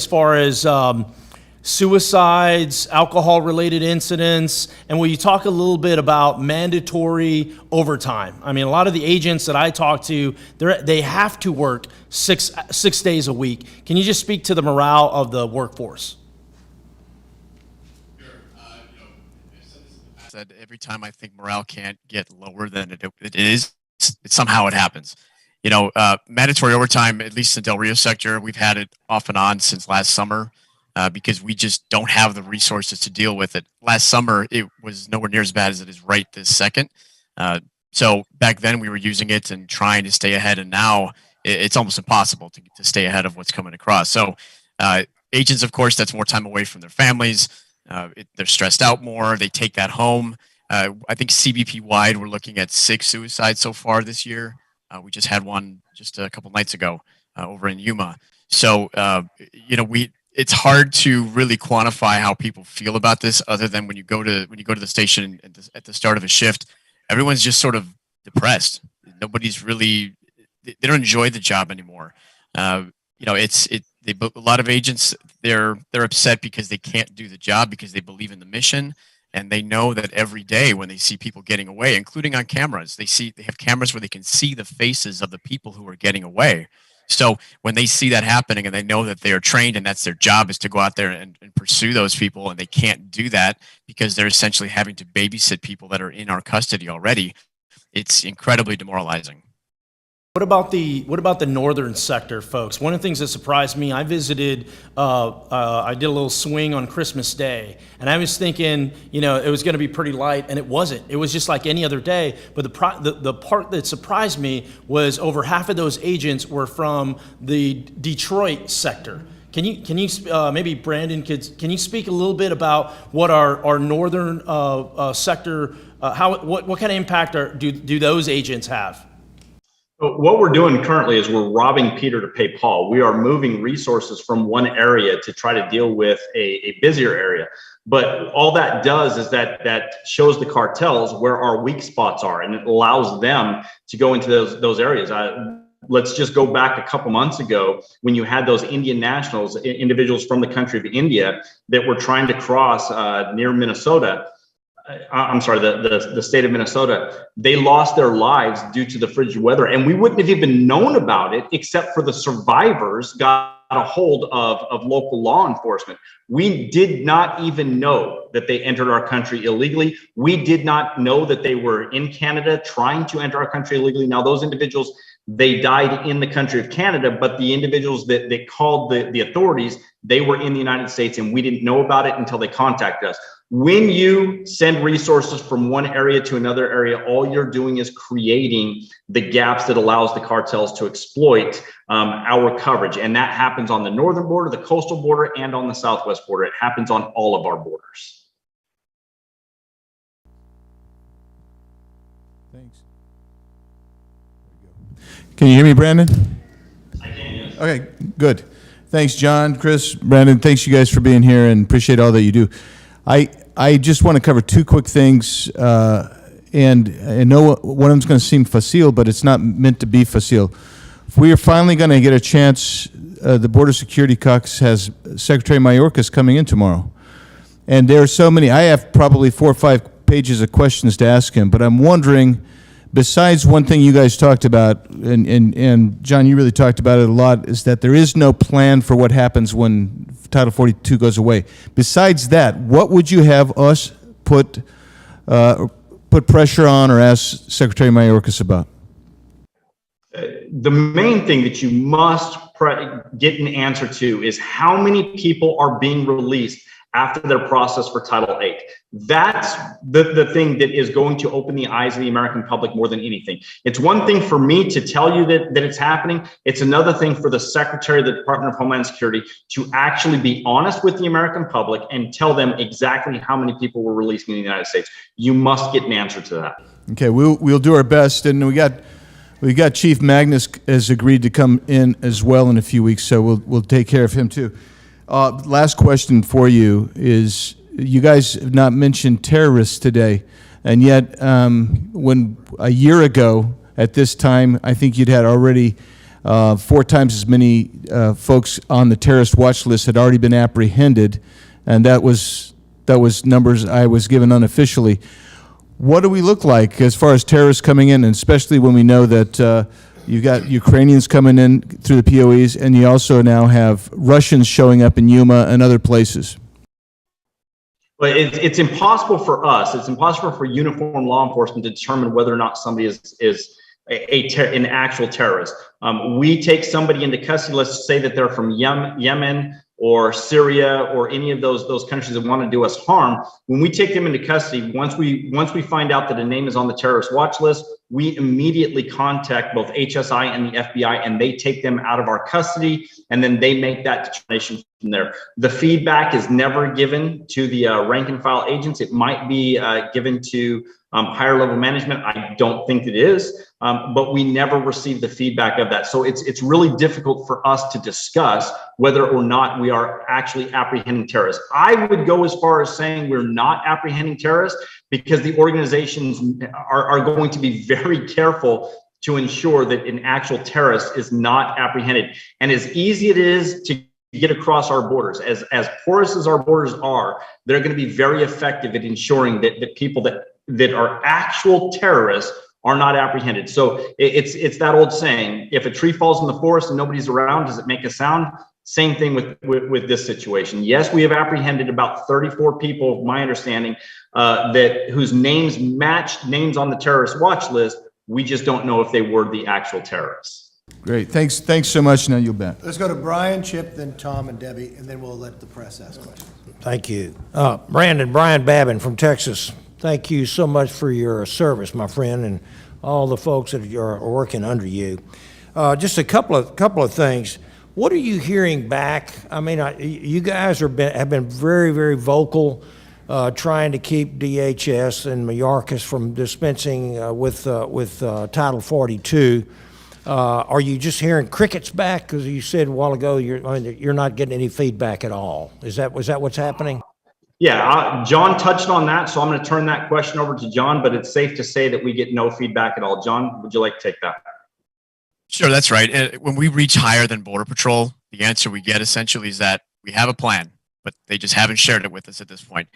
far as suicides, alcohol-related incidents, and will you talk a little bit about mandatory overtime? I mean, a lot of the agents that I talk to, they have to work six days a week. Can you just speak to the morale of the workforce? Sure. I've said this in the past, that every time I think morale can't get lower than it is, somehow it happens. Mandatory overtime, at least in the Del Rio sector, we've had it off and on since last summer. Because we just don't have the resources to deal with it. Last summer, it was nowhere near as bad as it is right this second. So back then, we were using it and trying to stay ahead, and now it's almost impossible to stay ahead of what's coming across. So agents, of course, that's more time away from their families. They're stressed out more. They take that home. I think CBP-wide, we're looking at 6 suicides so far this year. We just had one just a couple nights ago over in Yuma. So, it's hard to really quantify how people feel about this, other than when you go to the station at the start of a shift, everyone's just sort of depressed. Nobody's really, they don't enjoy the job anymore. A lot of agents, they're upset because they can't do the job because they believe in the mission, and they know that every day when they see people getting away, including on cameras, they have cameras where they can see the faces of the people who are getting away. So when they see that happening and they know that they are trained and that's their job is to go out there and pursue those people, and they can't do that because they're essentially having to babysit people that are in our custody already, it's incredibly demoralizing. What about the northern sector, folks? One of the things that surprised me, I visited, I did a little swing on Christmas Day, and I was thinking, it was going to be pretty light, and it wasn't. It was just like any other day. But the part that surprised me was over half of those agents were from the Detroit sector. Can you maybe Brandon can you speak a little bit about what our northern sector, what kind of impact do those agents have? What we're doing currently is we're robbing Peter to pay Paul. We are moving resources from one area to try to deal with a busier area. But all that does is that shows the cartels where our weak spots are, and it allows them to go into those areas. Let's just go back a couple months ago when you had those Indian nationals, individuals from the country of India that were trying to cross near Minnesota. I'm sorry, the state of Minnesota. They lost their lives due to the frigid weather, and we wouldn't have even known about it except for the survivors got a hold of local law enforcement. We did not even know that they entered our country illegally. We did not know that they were in Canada trying to enter our country illegally. Now, those individuals, they died in the country of Canada, but the individuals that called the authorities, they were in the United States, and we didn't know about it until they contacted us. When you send resources from one area to another area, all you're doing is creating the gaps that allows the cartels to exploit our coverage. And that happens on the northern border, the coastal border, and on the southwest border. It happens on all of our borders. Thanks. Can you hear me, Brandon? I can, yes. Okay, good. Thanks, John, Chris, Brandon. Thanks, you guys, for being here, and appreciate all that you do. I just want to cover 2 quick things, and I know one of them's going to seem facile, but it's not meant to be facile. We are finally going to get a chance. The Border Security Caucus has Secretary Mayorkas coming in tomorrow, and there are so many. I have probably 4 or 5 pages of questions to ask him, but I'm wondering, besides one thing you guys talked about, and John, you really talked about it a lot, is that there is no plan for what happens when Title 42 goes away. Besides that, what would you have us put pressure on or ask Secretary Mayorkas about? The main thing that you must get an answer to is how many people are being released after their process for Title VIII. That's the thing that is going to open the eyes of the American public more than anything. It's one thing for me to tell you that it's happening. It's another thing for the Secretary of the Department of Homeland Security to actually be honest with the American public and tell them exactly how many people were released in the United States. You must get an answer to that. Okay, we'll do our best, and we got Chief Magnus has agreed to come in as well in a few weeks, so we'll take care of him too. Last question for you is, you guys have not mentioned terrorists today, and yet when a year ago at this time, I think you'd had already 4 times as many folks on the terrorist watch list had already been apprehended, and that was numbers I was given unofficially. What do we look like as far as terrorists coming in, and especially when we know that you got Ukrainians coming in through the POEs, and you also now have Russians showing up in Yuma and other places? But it's impossible for us. It's impossible for uniformed law enforcement to determine whether or not somebody is an actual terrorist. We take somebody into custody. Let's say that they're from Yemen or Syria or any of those countries that want to do us harm. When we take them into custody, once we find out that a name is on the terrorist watch list, we immediately contact both HSI and the FBI, and they take them out of our custody, and then they make that determination from there. The feedback is never given to the rank and file agents. It might be given to higher level management. I don't think it is, but we never receive the feedback of that. So it's really difficult for us to discuss whether or not we are actually apprehending terrorists. I would go as far as saying we're not apprehending terrorists, because the organizations are going to be very careful to ensure that an actual terrorist is not apprehended. And as easy it is to get across our borders, as porous as our borders are, they're going to be very effective at ensuring that people that are actual terrorists are not apprehended. So it's that old saying, if a tree falls in the forest and nobody's around, does it make a sound? Same thing with this situation. Yes, we have apprehended about 34 people, my understanding, whose names matched names on the terrorist watch list. We just don't know if they were the actual terrorists. Great. Thanks so much. Now you'll bet. Let's go to Brian, Chip, then Tom and Debbie, and then we'll let the press ask questions. Thank you. Brian Babin from Texas. Thank you so much for your service, my friend, and all the folks that are working under you. Just a couple of things. What are you hearing back? I mean, you guys have been very, very vocal, trying to keep DHS and Mayorkas from dispensing with Title 42. Are you just hearing crickets back? Because you said a while ago you're not getting any feedback at all. Was that what's happening? Yeah, John touched on that, so I'm going to turn that question over to John, but it's safe to say that we get no feedback at all. John, would you like to take that? Sure, that's right. When we reach higher than Border Patrol, the answer we get essentially is that we have a plan, but they just haven't shared it with us at this point.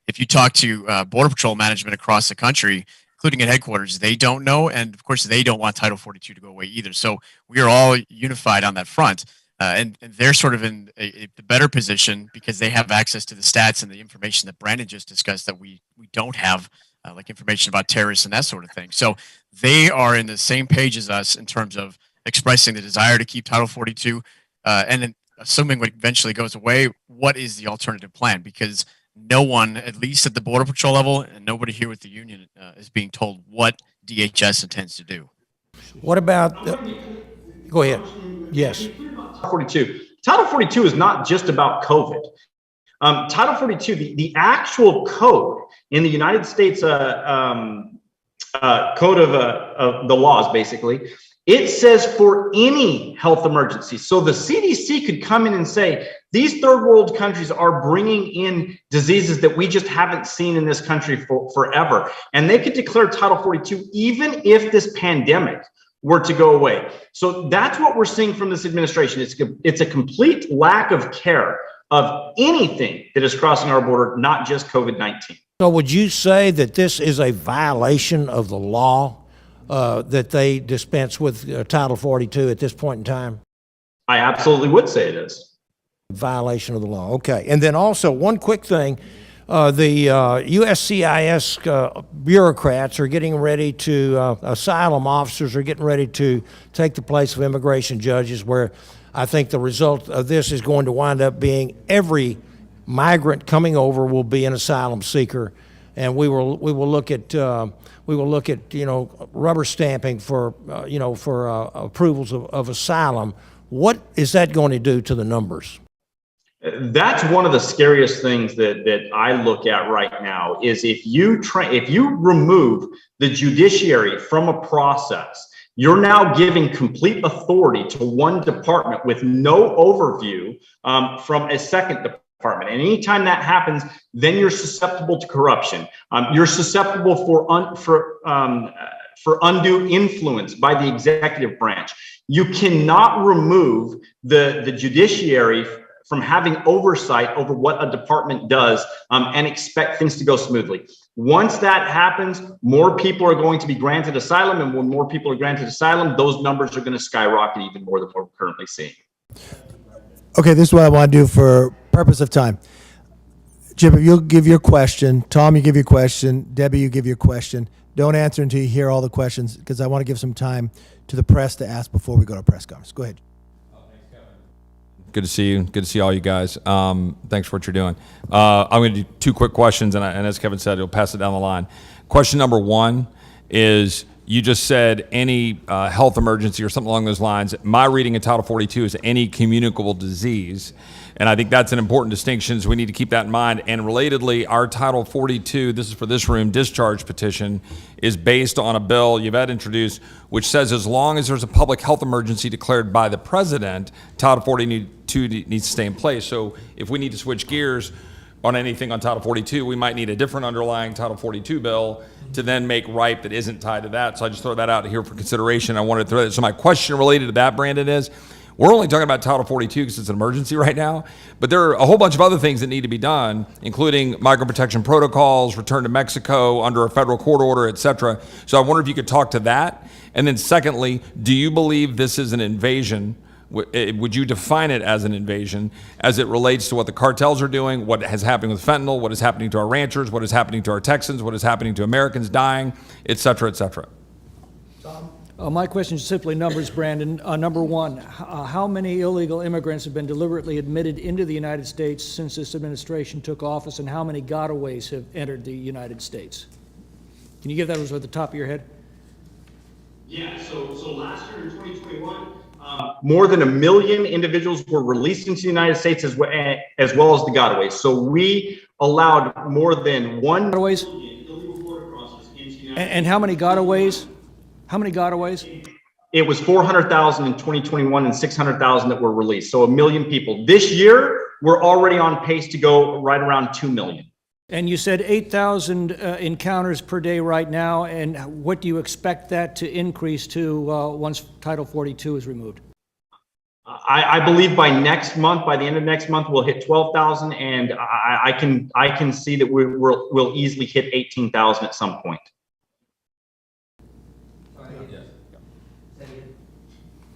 If you talk to Border Patrol management across the country, including at headquarters, they don't know, and of course they don't want Title 42 to go away either. So we are all unified on that front, and they're sort of in a better position because they have access to the stats and the information that Brandon just discussed that we don't have, like information about terrorists and that sort of thing. So they are in the same page as us in terms of expressing the desire to keep Title 42, and then assuming what eventually goes away, what is the alternative plan? Because no one, at least at the Border Patrol level, and nobody here with the union is being told what DHS intends to do. What about? Go ahead. Yes. 42. Title 42 is not just about COVID. Title 42, the actual code in the United States code of the laws, basically, it says for any health emergency. So the CDC could come in and say, these third world countries are bringing in diseases that we just haven't seen in this country forever. And they could declare Title 42 even if this pandemic were to go away. So that's what we're seeing from this administration. It's a complete lack of care of anything that is crossing our border, not just COVID-19. So would you say that this is a violation of the law that they dispense with Title 42 at this point in time? I absolutely would say it is. Violation of the law. Okay. And then also one quick thing, the USCIS bureaucrats are getting ready to, asylum officers are getting ready to take the place of immigration judges, where I think the result of this is going to wind up being every migrant coming over will be an asylum seeker, and we will look at rubber stamping for approvals of asylum. What is that going to do to the numbers? That's one of the scariest things that I look at right now is if you remove the judiciary from a process, you're now giving complete authority to one department with no overview from a second department. And anytime that happens, then you're susceptible to corruption. You're susceptible for undue influence by the executive branch. You cannot remove the judiciary from having oversight over what a department does and expect things to go smoothly. Once that happens, more people are going to be granted asylum, and when more people are granted asylum, those numbers are going to skyrocket even more than what we're currently seeing. Okay, this is what I want to do for purpose of time. Chip, if you'll give your question, Tom, you give your question, Debbie, you give your question. Don't answer until you hear all the questions, because I want to give some time to the press to ask before we go to press conference. Go ahead. Good to see you. Good to see all you guys. Thanks for what you're doing. I'm going to do two quick questions, and as Kevin said, he'll pass it down the line. Question number one is, you just said any health emergency or something along those lines. My reading of Title 42 is any communicable disease, and I think that's an important distinction, so we need to keep that in mind. And relatedly, our Title 42, this is for this room, discharge petition, is based on a bill Yvette introduced, which says as long as there's a public health emergency declared by the president, Title 42 needs to stay in place. So if we need to switch gears on anything on Title 42, we might need a different underlying Title 42 bill to then make ripe that isn't tied to that. So I just throw that out here for consideration. I wanted to throw that. So my question related to that, Brandon, is we're only talking about Title 42 because it's an emergency right now, but there are a whole bunch of other things that need to be done, including migrant protection protocols, return to Mexico under a federal court order, et cetera. So I wonder if you could talk to that. And then secondly, do you believe this is an invasion? Would you define it as an invasion as it relates to what the cartels are doing, what is happening with fentanyl, what is happening to our ranchers, what is happening to our Texans, what is happening to Americans dying, et cetera, et cetera? My question is simply numbers, Brandon. Number one, how many illegal immigrants have been deliberately admitted into the United States since this administration took office, and how many gotaways have entered the United States? Can you give that at the top of your head? Yeah, so last year in 2021, more than 1 million individuals were released into the United States as well as the gotaways. So we allowed more than 1 Gotaways? million illegal border crossers into the United States. And how many gotaways? How many gotaways? It was 400,000 in 2021 and 600,000 that were released. So 1 million people. This year, we're already on pace to go right around 2 million. And you said 8,000 encounters per day right now, and what do you expect that to increase to once Title 42 is removed? I believe by next month, by the end of next month, we'll hit 12,000, and I can see that we'll easily hit 18,000 at some point.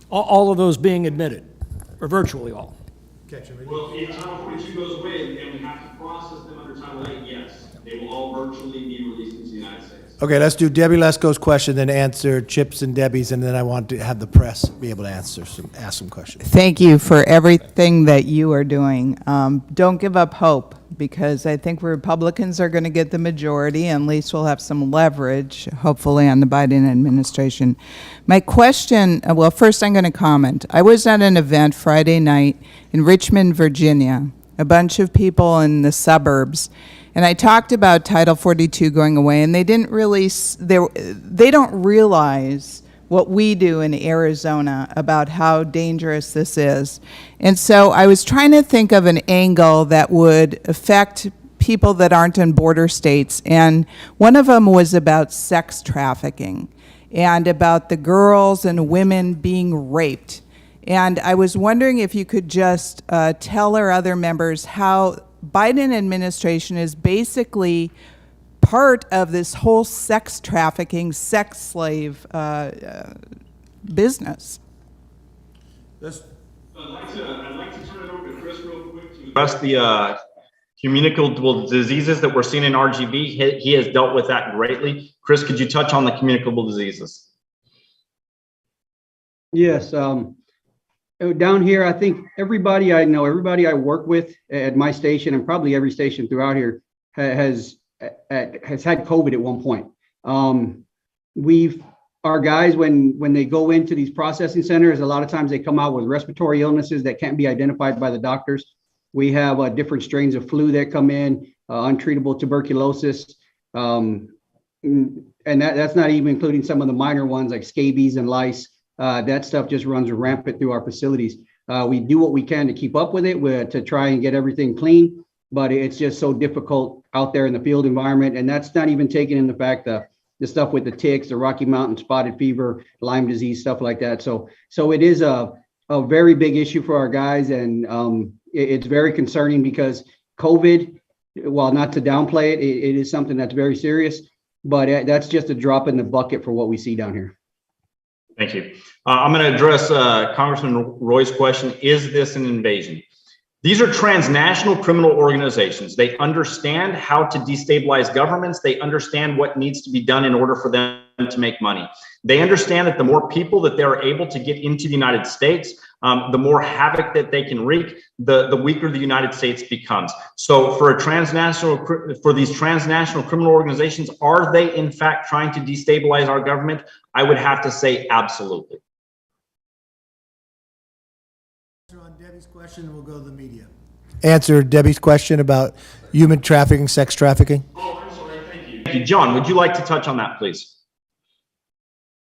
All of those being admitted, or virtually all? Well, if Title 42 goes away and we have to process them under Title 8, yes, they will all virtually be released into the United States. Okay, let's do Debbie Lesko's question, then answer Chip's and Debbie's, and then I want to have the press be able to ask some questions. Thank you for everything that you are doing. Don't give up hope, because I think Republicans are going to get the majority, and at least we'll have some leverage, hopefully, on the Biden administration. My question, well, first I'm going to comment. I was at an event Friday night in Richmond, Virginia, a bunch of people in the suburbs, and I talked about Title 42 going away, and they didn't really, they don't realize what we do in Arizona about how dangerous this is. And so I was trying to think of an angle that would affect people that aren't in border states, and one of them was about sex trafficking and about the girls and women being raped. And I was wondering if you could just tell our other members how Biden administration is basically part of this whole sex trafficking, sex slave business. I'd like to turn it over to Chris real quick to address the communicable diseases that we're seeing in RGV. He has dealt with that greatly. Chris, could you touch on the communicable diseases? Yes. Down here, I think everybody I know, everybody I work with at my station, and probably every station throughout here, has had COVID at one point. Our guys, when they go into these processing centers, a lot of times they come out with respiratory illnesses that can't be identified by the doctors. We have different strains of flu that come in, untreatable tuberculosis, and that's not even including some of the minor ones like scabies and lice. That stuff just runs rampant through our facilities. We do what we can to keep up with it, to try and get everything clean, but it's just so difficult out there in the field environment. And that's not even taking in the fact that the stuff with the ticks, the Rocky Mountain spotted fever, Lyme disease, stuff like that. So it is a very big issue for our guys, and it's very concerning because COVID, while not to downplay it, it is something that's very serious, but that's just a drop in the bucket for what we see down here. Thank you. I'm going to address Congressman Roy's question. Is this an invasion? These are transnational criminal organizations. They understand how to destabilize governments. They understand what needs to be done in order for them to make money. They understand that the more people that they're able to get into the United States, the more havoc that they can wreak, the weaker the United States becomes. So for these transnational criminal organizations, are they in fact trying to destabilize our government? I would have to say absolutely. On Debbie's question, we'll go to the media. Answer Debbie's question about human trafficking, sex trafficking. Oh, I'm sorry. Thank you. Thank you. John, would you like to touch on that, please?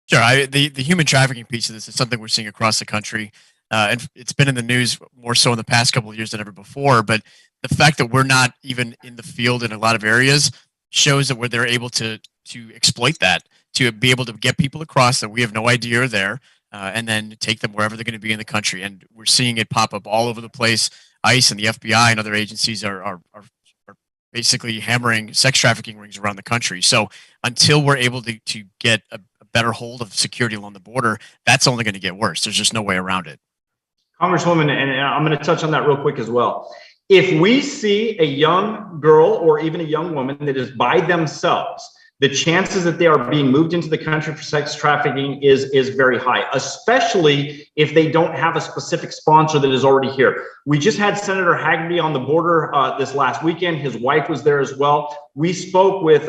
Sure. The human trafficking piece of this is something we're seeing across the country. And it's been in the news more so in the past couple of years than ever before. But the fact that we're not even in the field in a lot of areas shows that they're able to exploit that, to be able to get people across that we have no idea are there, and then take them wherever they're going to be in the country. And we're seeing it pop up all over the place. ICE and the FBI and other agencies are basically hammering sex trafficking rings around the country. So until we're able to get a better hold of security along the border, that's only going to get worse. There's just no way around it. Congresswoman, and I'm going to touch on that real quick as well. If we see a young girl or even a young woman that is by themselves, the chances that they are being moved into the country for sex trafficking is very high, especially if they don't have a specific sponsor that is already here. We just had Senator Haggerty on the border this last weekend. His wife was there as well. We spoke with,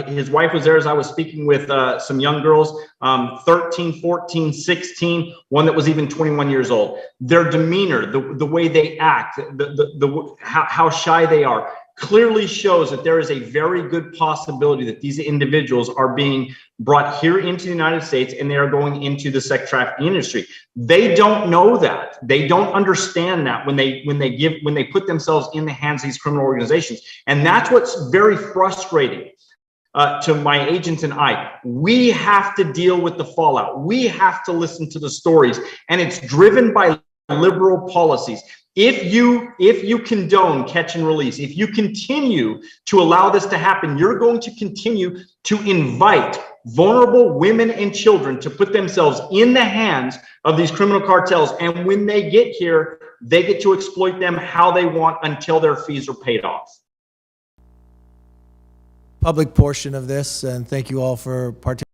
his wife was there as I was speaking with some young girls, 13, 14, 16, one that was even 21 years old. Their demeanor, the way they act, how shy they are, clearly shows that there is a very good possibility that these individuals are being brought here into the United States and they are going into the sex trafficking industry. They don't know that. They don't understand that when they put themselves in the hands of these criminal organizations. And that's what's very frustrating to my agents and I. We have to deal with the fallout. We have to listen to the stories, and it's driven by liberal policies. If you condone catch and release, if you continue to allow this to happen, you're going to continue to invite vulnerable women and children to put themselves in the hands of these criminal cartels. And when they get here, they get to exploit them how they want until their fees are paid off. Public portion of this, and thank you all for participating.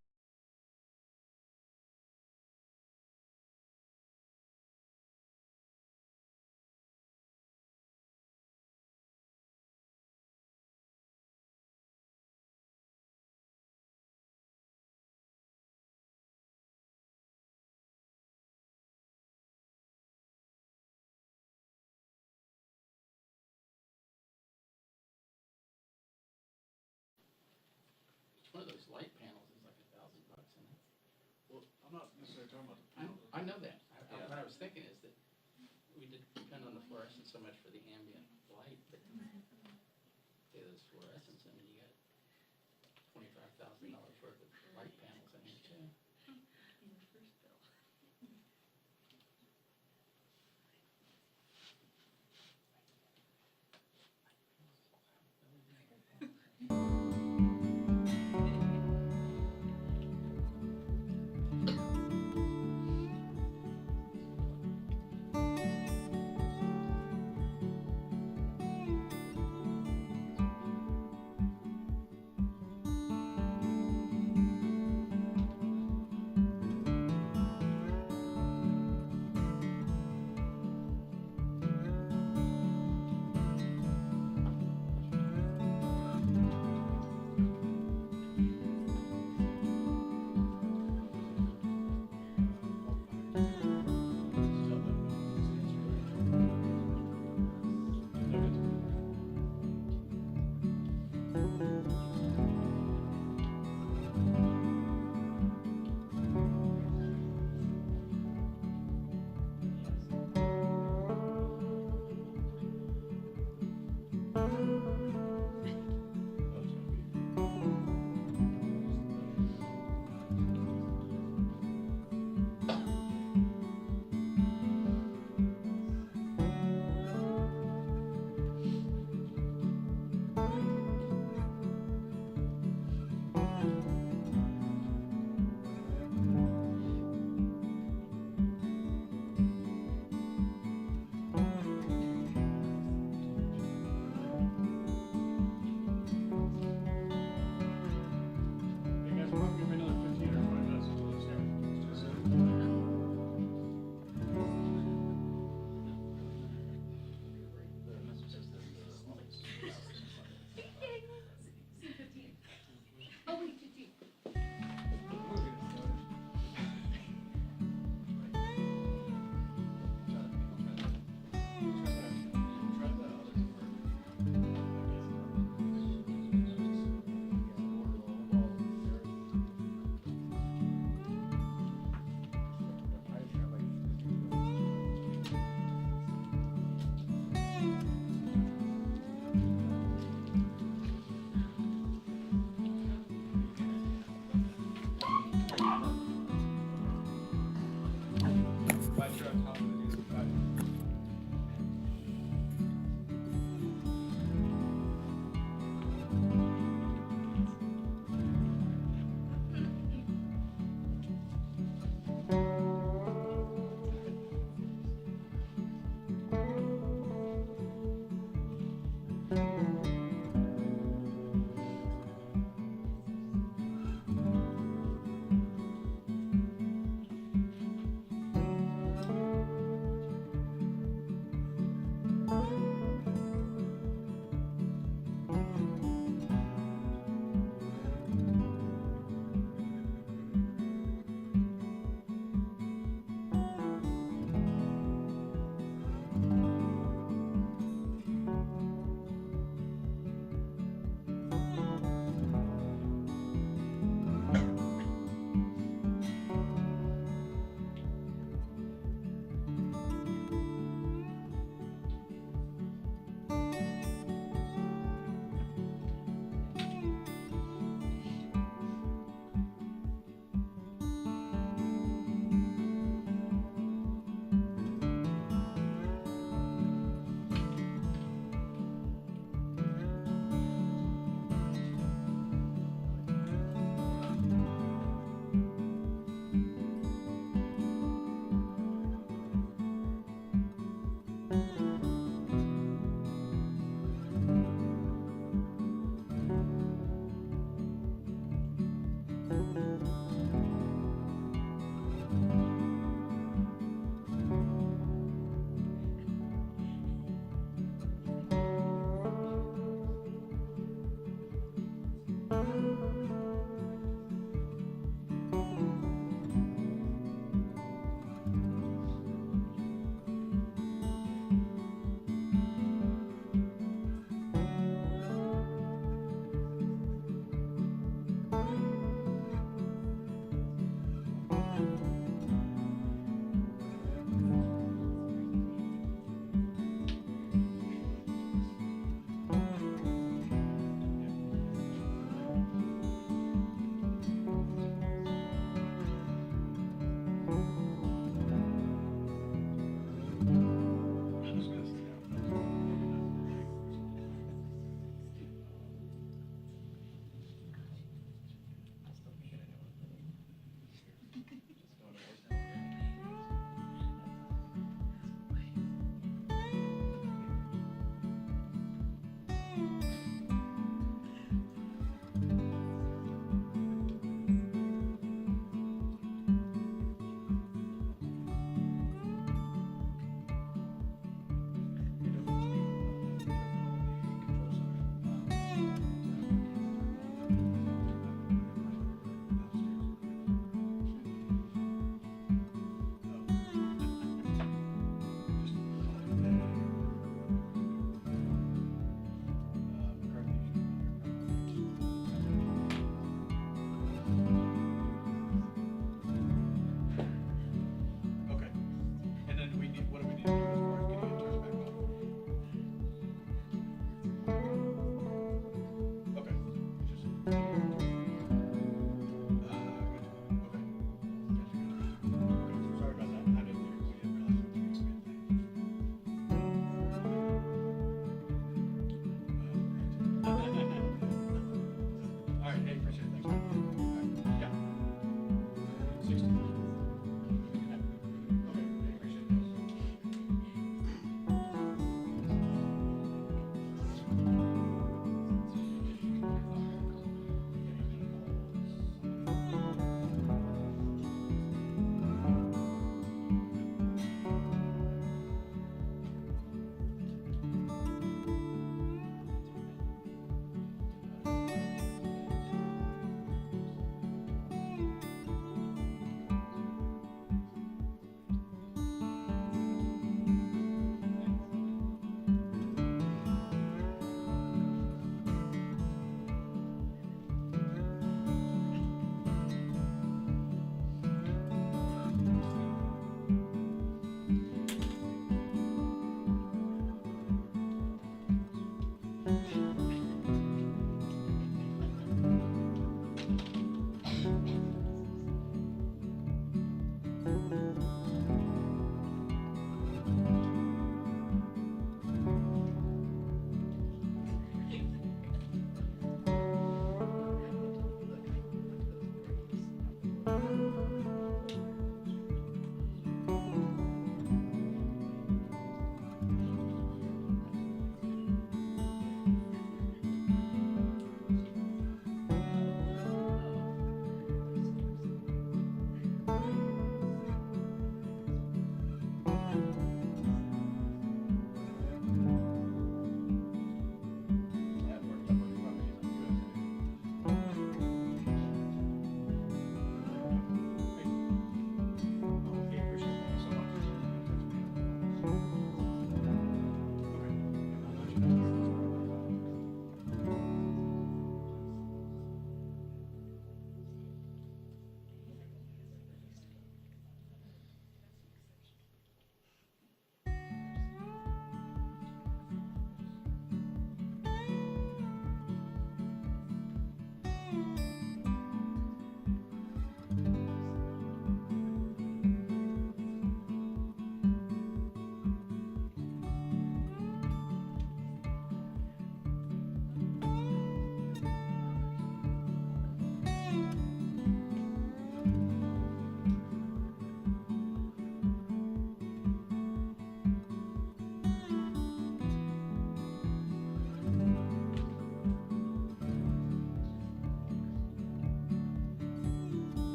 One of those light panels is like $1,000 in it. Well, I'm not necessarily talking about the panel. I know that. What I was thinking is that we depend on the fluorescence so much for the ambient light, but say those fluorescents, I mean, you got $25,000 worth of light panels in here too.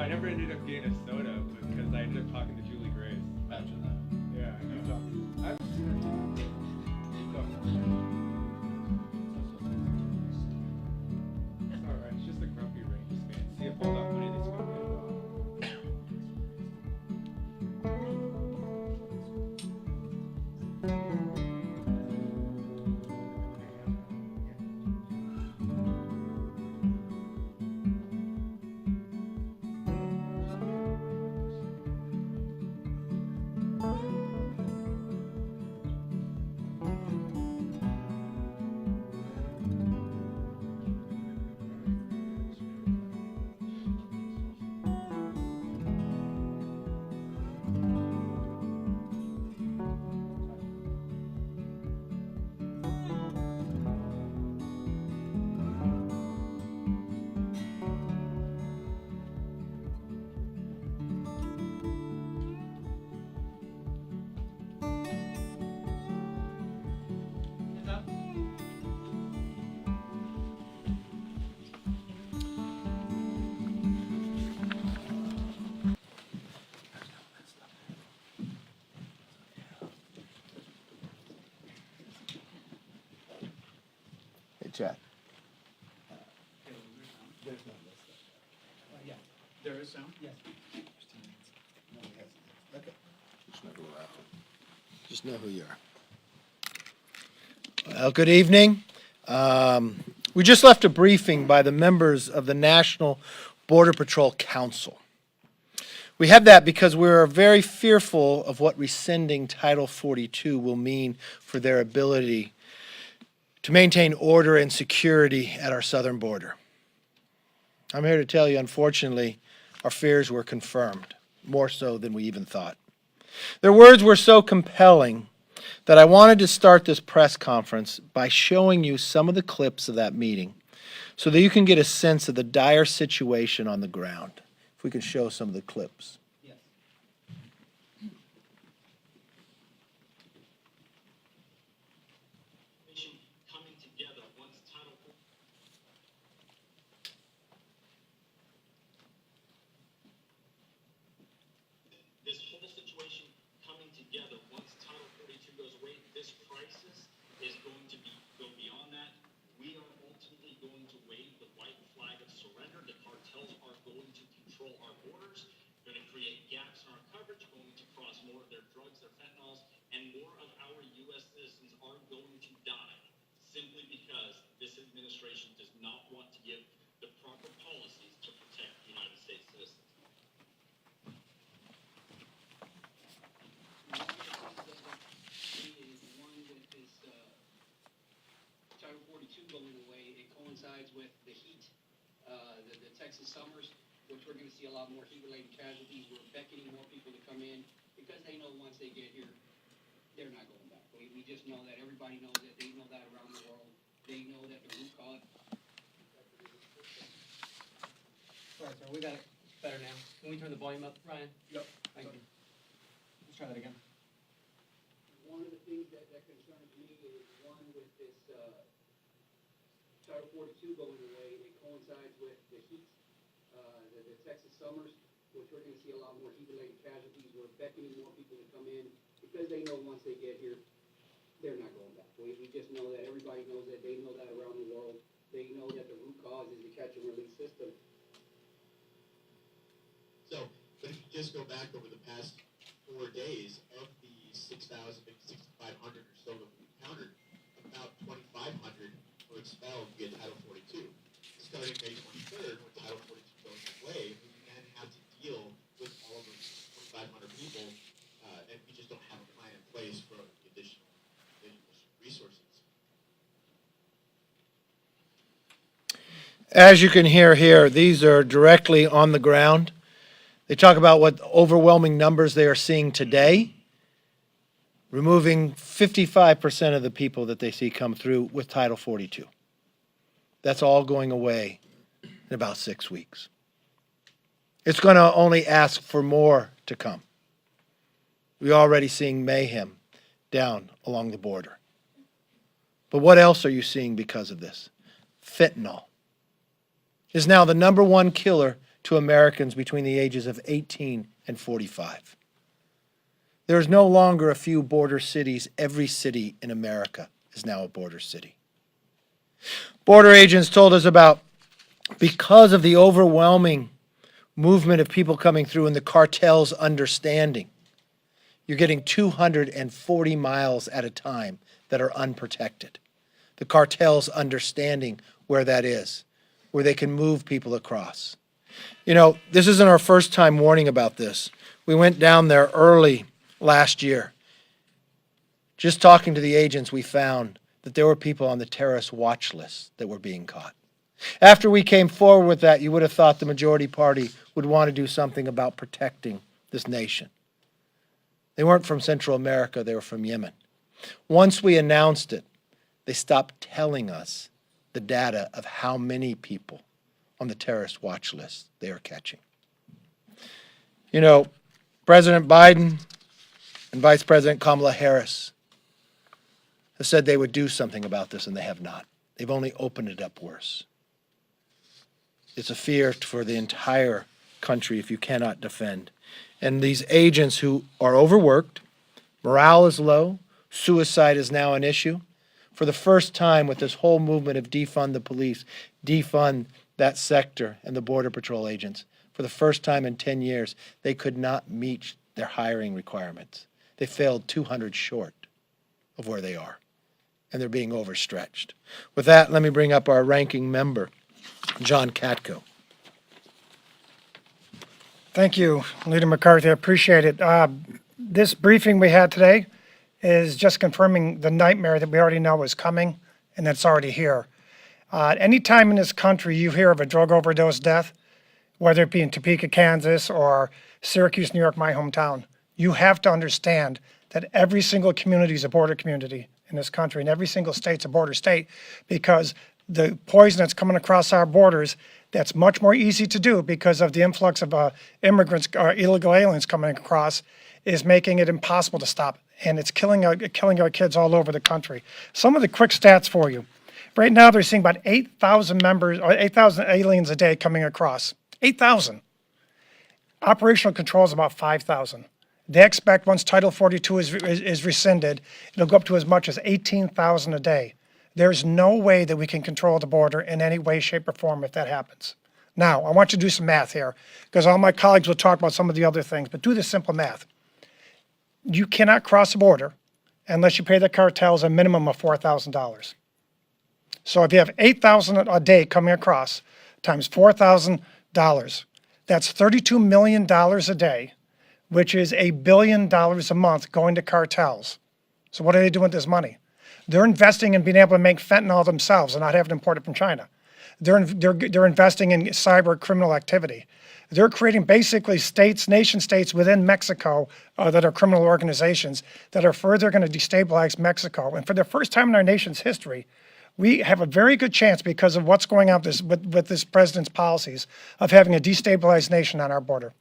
I never ended up getting a soda because I ended up talking to Julie Grace. Imagine that. Yeah, I know. It's alright, it's just a grumpy Rangers fan. See if all that money they spent paid off. Hey, Chad. Yeah, there is sound? Yes. Okay. Just know who you are. Well, good evening. We just left a briefing by the members of the National Border Patrol Council. We have that because we're very fearful of what rescinding Title 42 will mean for their ability to maintain order and security at our southern border. I'm here to tell you, unfortunately, our fears were confirmed, more so than we even thought. Their words were so compelling that I wanted to start this press conference by showing you some of the clips of that meeting so that you can get a sense of the dire situation on the ground. If we could show some of the clips. Yes. Coming together once Title this whole situation coming together once Title 42 goes away, this crisis is going to go beyond that. We are ultimately going to wave the white flag of surrender. The cartels are going to control our borders, going to create gaps in our coverage, going to cross more of their drugs, their fentanyls, and more of our U.S. citizens are going to die simply because this administration does not want to give the proper policies to protect United States citizens. One with this Title 42 going away, it coincides with the heat, the Texas summers, which we're going to see a lot more heat-related casualties. We're beckoning more people to come in because they know once they get here, they're not going back. We just know that. Everybody knows that. They know that around the world. They know that the root cause. Sorry, sir. We got it better now. Can we turn the volume up, Ryan? Yep. Thank you. Let's try that again. One of the things that concerns me is one with this Title 42 going away. It coincides with the heat, the Texas summers, which we're going to see a lot more heat-related casualties. We're beckoning more people to come in because they know once they get here, they're not going back. We just know that. Everybody knows that. They know that around the world. They know that the root cause is the catch and release system. So, but if you just go back over the past 4 days, of the 6,000, maybe 6,500 or so that we counted, about 2,500 were expelled via Title 42. Starting May 23rd, when Title 42 goes away, we then have to deal with all of those 2,500 people, and we just don't have a plan in place for the additional resources. As you can hear here, these are directly on the ground. They talk about what overwhelming numbers they are seeing today, removing 55% of the people that they see come through with Title 42. That's all going away in about 6 weeks. It's going to only ask for more to come. We're already seeing mayhem down along the border. But what else are you seeing because of this? Fentanyl is now the #1 killer to Americans between the ages of 18 and 45. There is no longer a few border cities. Every city in America is now a border city. Border agents told us about, because of the overwhelming movement of people coming through and the cartel's understanding, you're getting 240 miles at a time that are unprotected. The cartel's understanding where that is, where they can move people across. You know, this isn't our first time warning about this. We went down there early last year. Just talking to the agents, we found that there were people on the terrorist watch list that were being caught. After we came forward with that, you would have thought the majority party would want to do something about protecting this nation. They weren't from Central America, they were from Yemen. Once we announced it, they stopped telling us the data of how many people on the terrorist watch list they are catching. You know, President Biden and Vice President Kamala Harris have said they would do something about this, and they have not. They've only opened it up worse. It's a fear for the entire country if you cannot defend. And these agents who are overworked, morale is low, suicide is now an issue. For the first time with this whole movement of defund the police, defund that sector and the Border Patrol agents, for the first time in 10 years, they could not meet their hiring requirements. They failed 200 short of where they are, and they're being overstretched. With that, let me bring up our ranking member, John Katko. Thank you, Leader McCarthy. I appreciate it. This briefing we had today is just confirming the nightmare that we already know is coming and that's already here. Anytime in this country you hear of a drug overdose death, whether it be in Topeka, Kansas, or Syracuse, New York, my hometown, you have to understand that every single community is a border community in this country, and every single state's a border state, because the poison that's coming across our borders, that's much more easy to do because of the influx of immigrants or illegal aliens coming across, is making it impossible to stop. And it's killing our kids all over the country. Some of the quick stats for you. Right now, they're seeing about 8,000 members, or 8,000 aliens a day coming across. 8,000. Operational control is about 5,000. They expect once Title 42 is rescinded, it'll go up to as much as 18,000 a day. There's no way that we can control the border in any way, shape, or form if that happens. Now, I want you to do some math here, because all my colleagues will talk about some of the other things, but do this simple math. You cannot cross the border unless you pay the cartels a minimum of $4,000. So if you have 8,000 a day coming across times $4,000, that's $32 million a day, which is $1 billion a month going to cartels. So what are they doing with this money? They're investing in being able to make fentanyl themselves and not have it imported from China. They're investing in cyber criminal activity. They're creating basically states, nation states within Mexico that are criminal organizations that are further going to destabilize Mexico. And for the first time in our nation's history, we have a very good chance, because of what's going on with this president's policies, of having a destabilized nation on our border.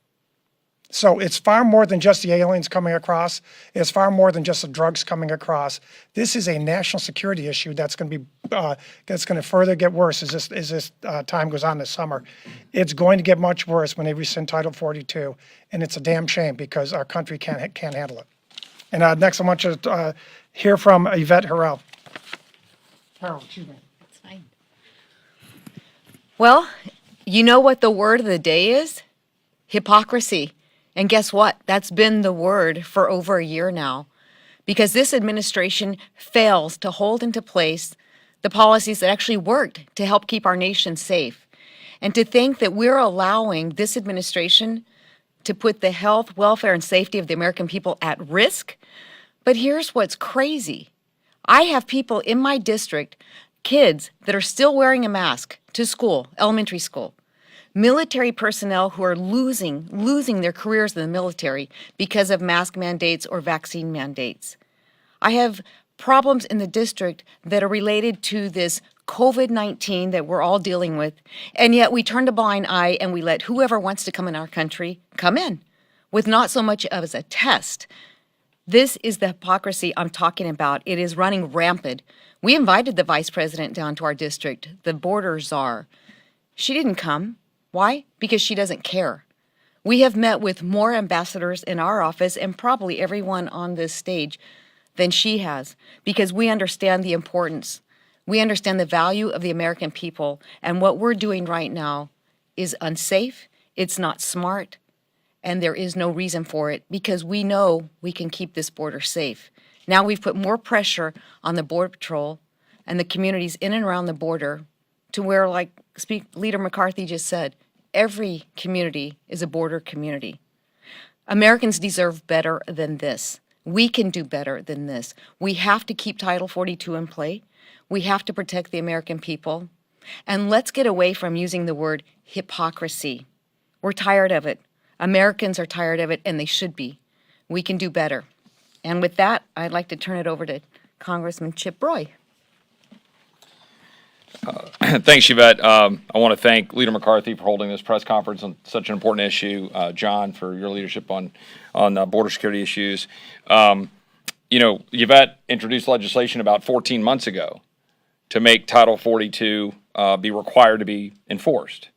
So it's far more than just the aliens coming across. It's far more than just the drugs coming across. This is a national security issue that's going to further get worse as this time goes on this summer. It's going to get much worse when they rescind Title 42, and it's a damn shame because our country can't handle it. And next, I want you to hear from Yvette Harrell. Harold, excuse me. That's fine. Well, you know what the word of the day is? Hypocrisy. And guess what? That's been the word for over a year now, because this administration fails to hold into place the policies that actually worked to help keep our nation safe. And to think that we're allowing this administration to put the health, welfare, and safety of the American people at risk. But here's what's crazy. I have people in my district, kids that are still wearing a mask to school, elementary school. Military personnel who are losing their careers in the military because of mask mandates or vaccine mandates. I have problems in the district that are related to this COVID-19 that we're all dealing with, and yet we turn a blind eye and we let whoever wants to come in our country come in with not so much as a test. This is the hypocrisy I'm talking about. It is running rampant. We invited the vice president down to our district, the border czar. She didn't come. Why? Because she doesn't care. We have met with more ambassadors in our office and probably everyone on this stage than she has, because we understand the importance. We understand the value of the American people, and what we're doing right now is unsafe, it's not smart, and there is no reason for it because we know we can keep this border safe. Now we've put more pressure on the Border Patrol and the communities in and around the border to where, like Leader McCarthy just said, every community is a border community. Americans deserve better than this. We can do better than this. We have to keep Title 42 in play. We have to protect the American people. And let's get away from using the word hypocrisy. We're tired of it. Americans are tired of it, and they should be. We can do better. And with that, I'd like to turn it over to Congressman Chip Roy. Thanks, Yvette. I want to thank Leader McCarthy for holding this press conference on such an important issue. John, for your leadership on border security issues. Yvette introduced legislation about 14 months ago to make Title 42 be required to be enforced.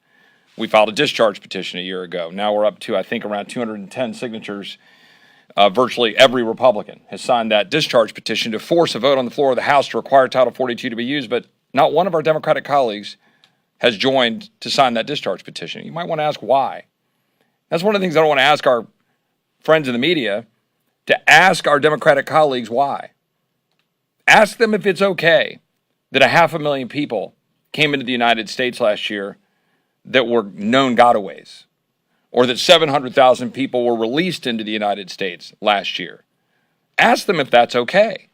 We filed a discharge petition a year ago. Now we're up to, I think, around 210 signatures. Virtually every Republican has signed that discharge petition to force a vote on the floor of the House to require Title 42 to be used, but not one of our Democratic colleagues has joined to sign that discharge petition. You might want to ask why. That's one of the things I don't want to ask our friends in the media, to ask our Democratic colleagues why. Ask them if it's okay that 500,000 people came into the United States last year that were known gotaways, or that 700,000 people were released into the United States last year. Ask them if that's okay.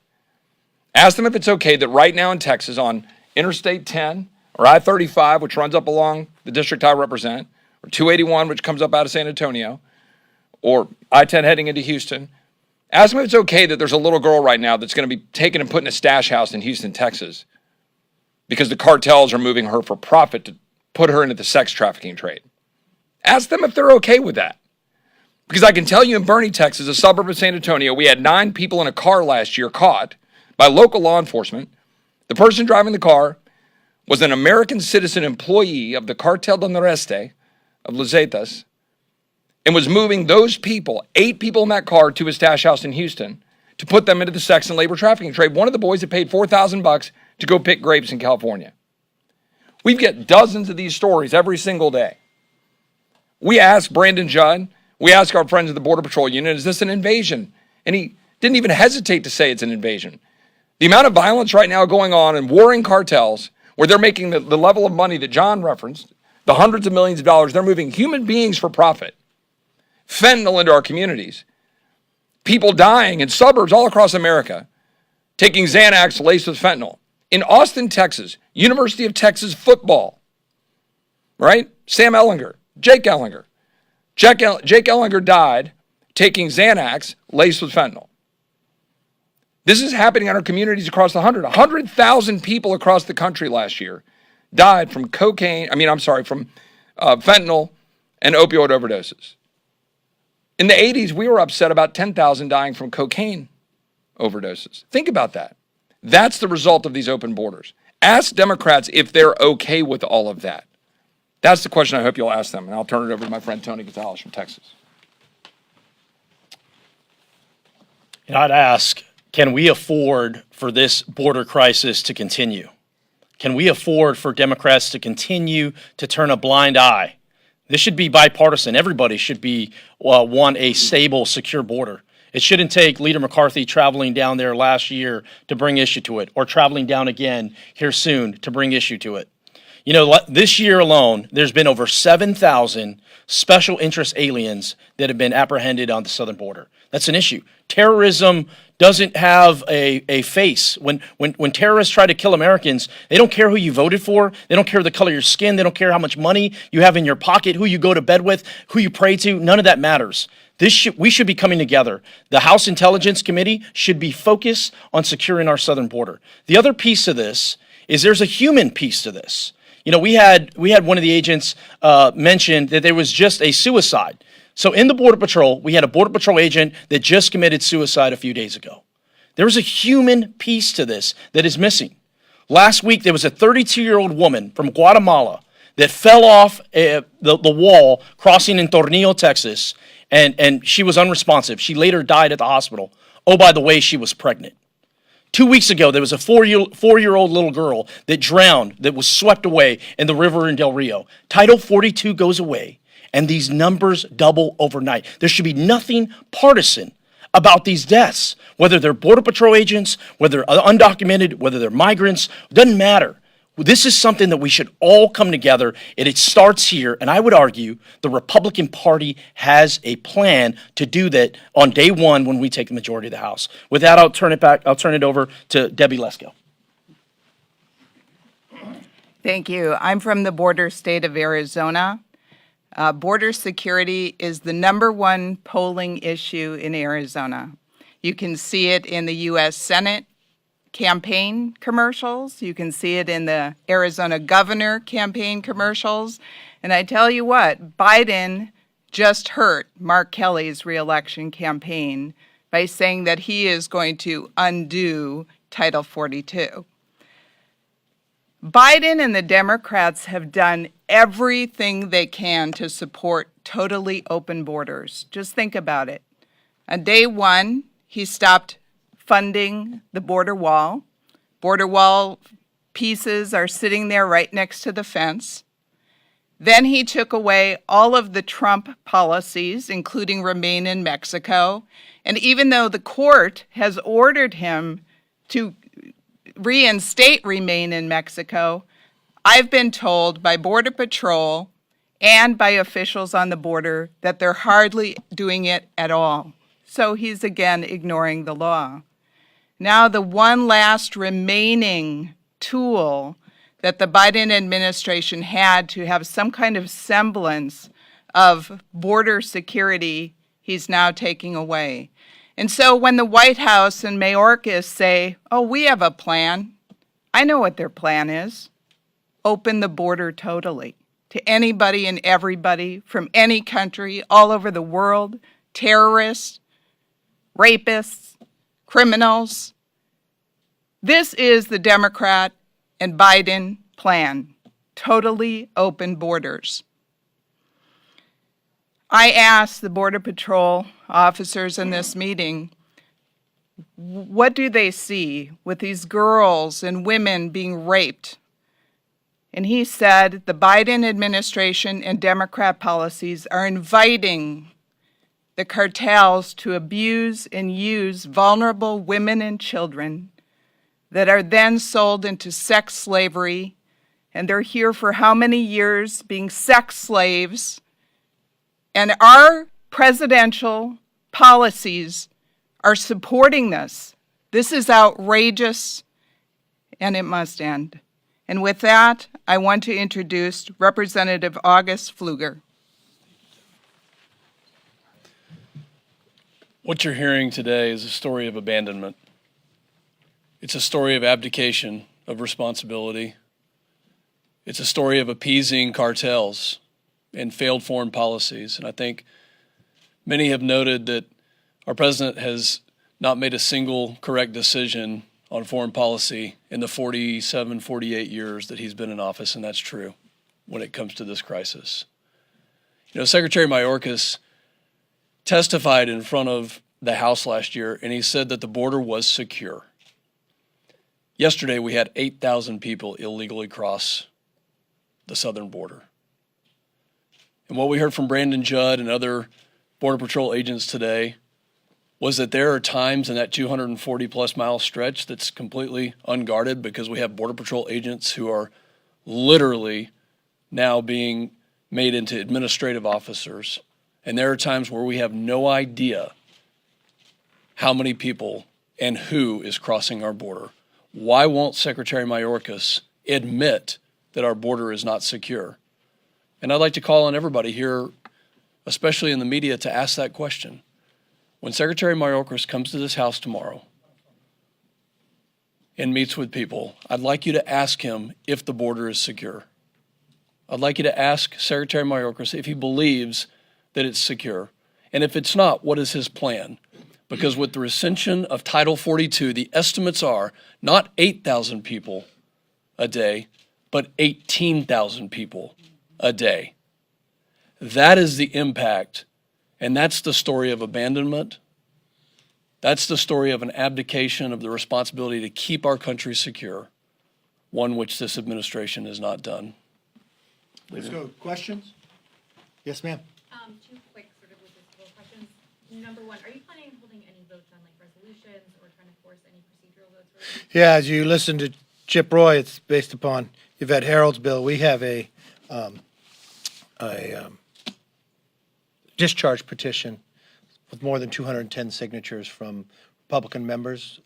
Ask them if it's okay that right now in Texas on Interstate 10 or I-35, which runs up along the district I represent, or 281, which comes up out of San Antonio, or I-10 heading into Houston, ask them if it's okay that there's a little girl right now that's going to be taken and put in a stash house in Houston, Texas, because the cartels are moving her for profit to put her into the sex trafficking trade. Ask them if they're okay with that. Because I can tell you in Bernie, Texas, a suburb of San Antonio, we had 9 people in a car last year caught by local law enforcement. The person driving the car was an American citizen employee of the Cartel del Noreste of Los Zetas and was moving those people, 8 people in that car, to a stash house in Houston to put them into the sex and labor trafficking trade. One of the boys had paid $4,000 to go pick grapes in California. We get dozens of these stories every single day. We ask Brandon Judd, we ask our friends at the Border Patrol Unit, is this an invasion? And he didn't even hesitate to say it's an invasion. The amount of violence right now going on in warring cartels, where they're making the level of money that John referenced, the hundreds of millions of dollars, they're moving human beings for profit. Fentanyl into our communities. People dying in suburbs all across America, taking Xanax laced with fentanyl. In Austin, Texas, University of Texas football, right? Sam Ellinger, Jake Ellinger. Jake Ellinger died taking Xanax laced with fentanyl. This is happening in our communities across the 100,000 people across the country last year died from from fentanyl and opioid overdoses. In the 80s, we were upset about 10,000 dying from cocaine overdoses. Think about that. That's the result of these open borders. Ask Democrats if they're okay with all of that. That's the question I hope you'll ask them, and I'll turn it over to my friend Tony Gonzalez from Texas. And I'd ask, can we afford for this border crisis to continue? Can we afford for Democrats to continue to turn a blind eye? This should be bipartisan. Everybody should want a stable, secure border. It shouldn't take Leader McCarthy traveling down there last year to bring issue to it, or traveling down again here soon to bring issue to it. You know, this year alone, there's been over 7,000 special interest aliens that have been apprehended on the southern border. That's an issue. Terrorism doesn't have a face. When terrorists try to kill Americans, they don't care who you voted for. They don't care the color of your skin. They don't care how much money you have in your pocket, who you go to bed with, who you pray to. None of that matters. We should be coming together. The House Intelligence Committee should be focused on securing our southern border. The other piece of this is there's a human piece to this. You know, we had one of the agents mention that there was just a suicide. So in the Border Patrol, we had a Border Patrol agent that just committed suicide a few days ago. There was a human piece to this that is missing. Last week, there was a 32-year-old woman from Guatemala that fell off the wall crossing in Tornillo, Texas, and she was unresponsive. She later died at the hospital. Oh, by the way, she was pregnant. 2 weeks ago, there was a four-year-old little girl that drowned, that was swept away in the river in Del Rio. Title 42 goes away, and these numbers double overnight. There should be nothing partisan about these deaths, whether they're Border Patrol agents, whether they're undocumented, whether they're migrants, it doesn't matter. This is something that we should all come together, and it starts here, and I would argue the Republican Party has a plan to do that on day one when we take the majority of the House. With that, I'll turn it over to Debbie Lesko. Thank you. I'm from the border state of Arizona. Border security is the #1 polling issue in Arizona. You can see it in the U.S. Senate campaign commercials. You can see it in the Arizona governor campaign commercials. And I tell you what, Biden just hurt Mark Kelly's reelection campaign by saying that he is going to undo Title 42. Biden and the Democrats have done everything they can to support totally open borders. Just think about it. On day one, he stopped funding the border wall. Border wall pieces are sitting there right next to the fence. Then he took away all of the Trump policies, including Remain in Mexico. And even though the court has ordered him to reinstate Remain in Mexico, I've been told by Border Patrol and by officials on the border that they're hardly doing it at all. So he's again ignoring the law. Now the one last remaining tool that the Biden administration had to have some kind of semblance of border security, he's now taking away. And so when the White House and Mayorkas say, oh, we have a plan, I know what their plan is. Open the border totally to anybody and everybody from any country all over the world, terrorists, rapists, criminals. This is the Democrat and Biden plan, totally open borders. I asked the Border Patrol officers in this meeting, what do they see with these girls and women being raped? And he said the Biden administration and Democrat policies are inviting the cartels to abuse and use vulnerable women and children that are then sold into sex slavery, and they're here for how many years being sex slaves. And our presidential policies are supporting this. This is outrageous, and it must end. And with that, I want to introduce Representative August Pfluger. What you're hearing today is a story of abandonment. It's a story of abdication of responsibility. It's a story of appeasing cartels and failed foreign policies. And I think many have noted that our president has not made a single correct decision on foreign policy in the 47, 48 years that he's been in office, and that's true when it comes to this crisis. You know, Secretary Mayorkas testified in front of the House last year, and he said that the border was secure. Yesterday, we had 8,000 people illegally cross the southern border. And what we heard from Brandon Judd and other Border Patrol agents today was that there are times in that 240-plus mile stretch that's completely unguarded because we have Border Patrol agents who are literally now being made into administrative officers. And there are times where we have no idea how many people and who is crossing our border. Why won't Secretary Mayorkas admit that our border is not secure? And I'd like to call on everybody here, especially in the media, to ask that question. When Secretary Mayorkas comes to this House tomorrow and meets with people, I'd like you to ask him if the border is secure. I'd like you to ask Secretary Mayorkas if he believes that it's secure. And if it's not, what is his plan? Because with the rescission of Title 42, the estimates are not 8,000 people a day, but 18,000 people a day. That is the impact, and that's the story of abandonment. That's the story of an abdication of the responsibility to keep our country secure, one which this administration has not done. Let's go. Questions? Yes, ma'am. Two quick sort of logistical questions. Number one, are you planning on holding any votes on like resolutions or trying to force any procedural votes? Yeah, as you listen to Chip Roy, it's based upon Yvette Harold's bill. We have a discharge petition with more than 210 signatures from Republican members.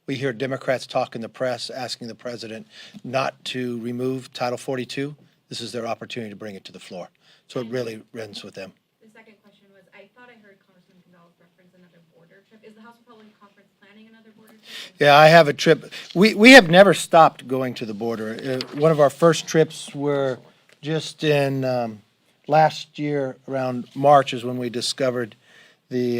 We hear Democrats talk in the press asking the president not to remove Title 42. This is their opportunity to bring it to the floor. So it really ends with them. The second question was, I thought I heard Congressman Gonzalez reference another border trip. Is the House Republican Conference planning another border trip? Yeah, I have a trip. We have never stopped going to the border. One of our first trips were just in last year around March is when we discovered we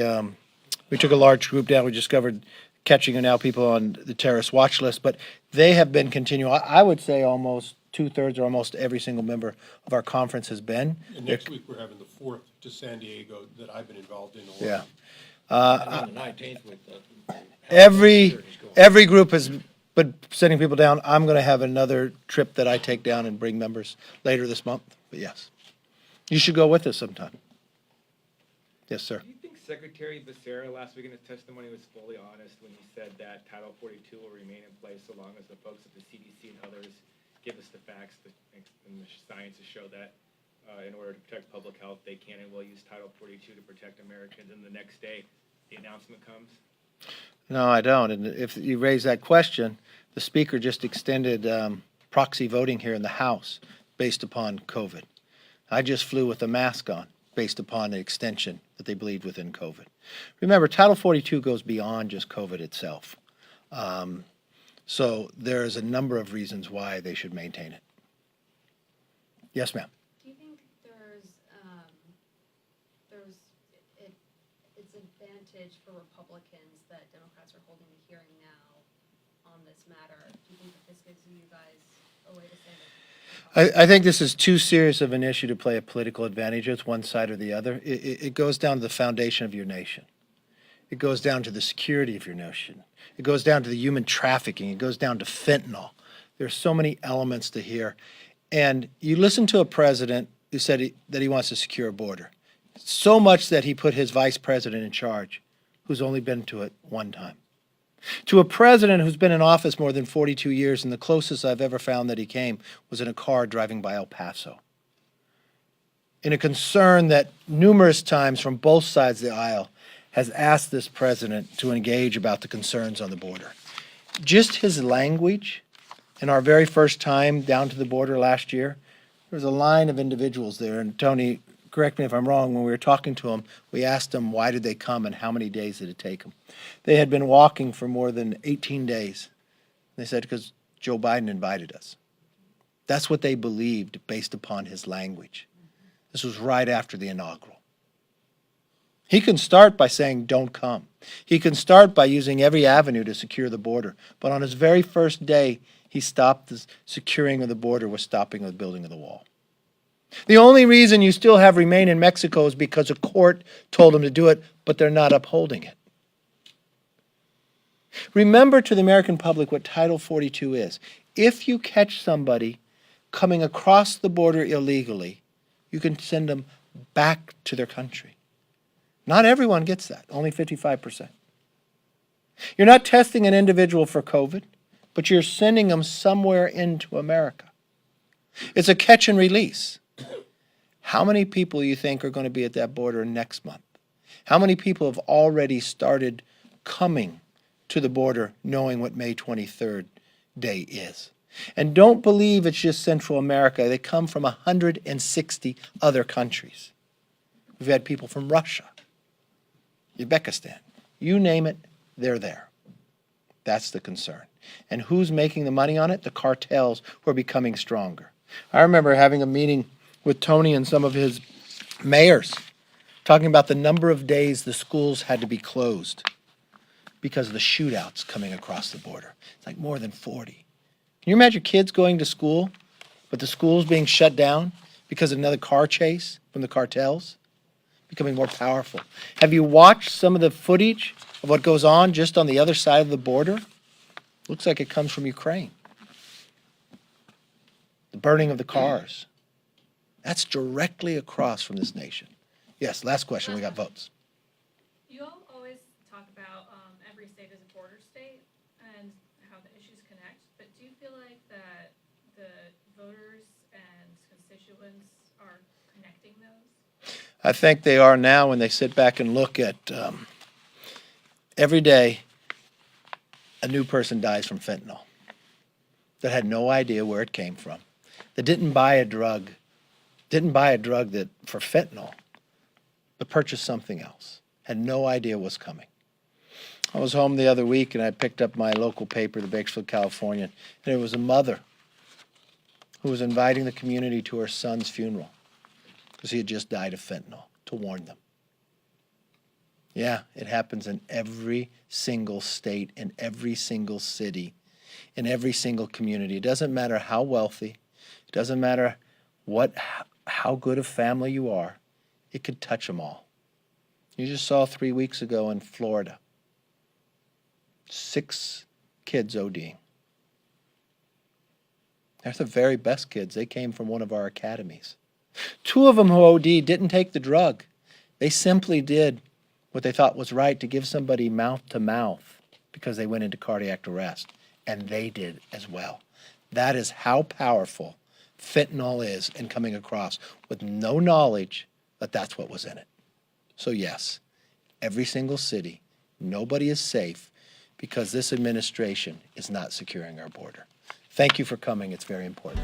took a large group down. We discovered catching now people on the terrorist watch list, but they have been continuing. I would say almost 2/3 or almost every single member of our conference has been. And next week we're having the 4th to San Diego that I've been involved in. Yeah. And on the 19th with Every group has been sending people down. I'm going to have another trip that I take down and bring members later this month. But yes, you should go with us sometime. Yes, sir. Do you think Secretary Becerra last week in his testimony was fully honest when he said that Title 42 will remain in place so long as the folks at the CDC and others give us the facts and the science to show that in order to protect public health, they can and will use Title 42 to protect Americans, and the next day the announcement comes? No, I don't. And if you raise that question, the Speaker just extended proxy voting here in the House based upon COVID. I just flew with a mask on based upon the extension that they believed within COVID. Remember, Title 42 goes beyond just COVID itself. So there's a number of reasons why they should maintain it. Yes, ma'am. Do you think it's advantage for Republicans that Democrats are holding the hearing now on this matter? Do you think that this gives you guys a way to say that? I think this is too serious of an issue to play a political advantage with one side or the other. It goes down to the foundation of your nation. It goes down to the security of your nation. It goes down to the human trafficking. It goes down to fentanyl. There's so many elements to here. And you listen to a president who said that he wants to secure a border. So much that he put his vice president in charge, who's only been to it one time. To a president who's been in office more than 42 years, and the closest I've ever found that he came was in a car driving by El Paso. In a concern that numerous times from both sides of the aisle has asked this president to engage about the concerns on the border. Just his language, in our very first time down to the border last year, there was a line of individuals there, and Tony, correct me if I'm wrong, when we were talking to them, we asked them why did they come and how many days did it take them. They had been walking for more than 18 days. They said, because Joe Biden invited us. That's what they believed based upon his language. This was right after the inaugural. He can start by saying, don't come. He can start by using every avenue to secure the border. But on his very first day, he stopped the securing of the border with stopping the building of the wall. The only reason you still have remain in Mexico is because a court told them to do it, but they're not upholding it. Remember to the American public what Title 42 is. If you catch somebody coming across the border illegally, you can send them back to their country. Not everyone gets that, only 55%. You're not testing an individual for COVID, but you're sending them somewhere into America. It's a catch and release. How many people you think are going to be at that border next month? How many people have already started coming to the border knowing what May 23rd day is? And don't believe it's just Central America. They come from 160 other countries. We've had people from Russia, Uzbekistan, you name it, they're there. That's the concern. And who's making the money on it? The cartels who are becoming stronger. I remember having a meeting with Tony and some of his mayors talking about the number of days the schools had to be closed because of the shootouts coming across the border. It's like more than 40. Can you imagine kids going to school But the schools being shut down because of another car chase from the cartels, becoming more powerful. Have you watched some of the footage of what goes on just on the other side of the border? Looks like it comes from Ukraine. The burning of the cars. That's directly across from this nation. Yes, last question, we got votes. You all always talk about every state is a border state and how the issues connect, but do you feel like that the voters and constituents are connecting those? I think they are now when they sit back and look at every day a new person dies from fentanyl that had no idea where it came from, that didn't buy a drug that for fentanyl, but purchased something else, had no idea what's coming. I was home the other week and I picked up my local paper, the Bakersfield Californian, and there was a mother who was inviting the community to her son's funeral because he had just died of fentanyl, to warn them. Yeah, it happens in every single state, in every single city, in every single community. It doesn't matter how wealthy, it doesn't matter how good a family you are, it could touch them all. You just saw 3 weeks ago in Florida, 6 kids ODing. They're the very best kids. They came from one of our academies. 2 of them who OD'd didn't take the drug. They simply did what they thought was right to give somebody mouth to mouth because they went into cardiac arrest. And they did as well. That is how powerful fentanyl is in coming across with no knowledge that that's what was in it. So yes, every single city, nobody is safe because this administration is not securing our border. Thank you for coming. It's very important.